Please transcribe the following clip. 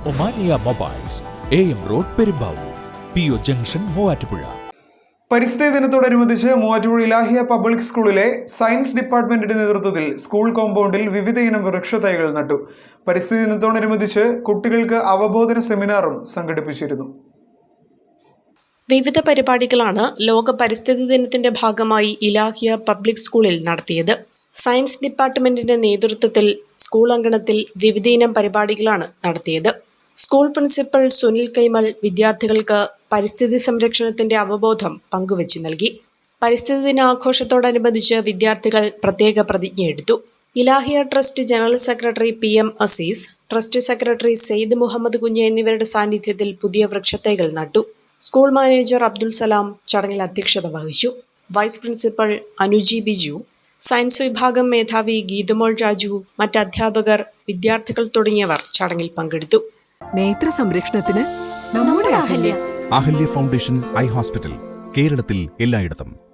Omania mobiles, AM road, Perumbavoor, PO junction, Muvattupuzha. പരിസ്ഥിതി ദിനത്തോടനുബന്ധിച്ച് Muvattupuzha Ilahia public സ്കൂളിലെ സയൻസ് ഡിപ്പാർട്ട്മെന്റിന്റെ നേതൃത്വത്തിൽ സ്കൂൾ കോമ്പൗണ്ടിൽ വിവിധ ഇനം വൃക്ഷത്തൈകൾ നട്ടു. പരിസ്ഥിതി ദിനത്തോടനുബന്ധിച്ച് കുട്ടികൾക്ക് അവബോധന സെമിനാറും സംഘടിപ്പിച്ചിരുന്നു. വിവിധ പരിപാടികളാണ് ലോക പരിസ്ഥിതി ദിനത്തിന്റെ ഭാഗമായി ഇലാഹിയ പബ്ലിക് സ്കൂളിൽ നടത്തിയത്. സയൻസ് ഡിപ്പാർട്ട്മെന്റിന്റെ നേതൃത്വത്തിൽ സ്കൂൾ അങ്കണത്തിൽ വിവിധയിനം പരിപാടികളാണ് നടത്തിയത്. സ്കൂൾ പ്രിൻസിപ്പൽ സുനിൽ കൈമൾ വിദ്യാർത്ഥികൾക്ക് പരിസ്ഥിതി സംരക്ഷണത്തിന്റെ അവബോധം പങ്കുവച്ചു നൽകി. പരിസ്ഥിതി ദിനാഘോഷത്തോടനുബന്ധിച്ച് വിദ്യാർത്ഥികൾ പ്രത്യേക പ്രതിജ്ഞയെടുത്തു. Ilahia trust general secretary PM Azeez, trust secretary Saeed Muhammad Kunju എന്നിവരുടെ സാന്നിധ്യത്തിൽ പുതിയ വൃക്ഷത്തൈകൾ നട്ടു. സ്കൂൾ മാനേജർ അബ്ദുൽ സലാം ചടങ്ങിൽ അധ്യക്ഷത വഹിച്ചു. Vice principal Anuji Biju, science വിഭാഗം മേധാവി ഗീതമോൾ രാജു, മറ്റ് അധ്യാപകർ, വിദ്യാർത്ഥികൾ തുടങ്ങിയവർ ചടങ്ങിൽ പങ്കെടുത്തു. നേത്ര സംരക്ഷണത്തിന് നമ്മുടെ അഹല്യ ഫൗണ്ടേഷൻ ഐ ഹോസ്പിറ്റൽ, കേരളത്തിൽ എല്ലായിടത്തും.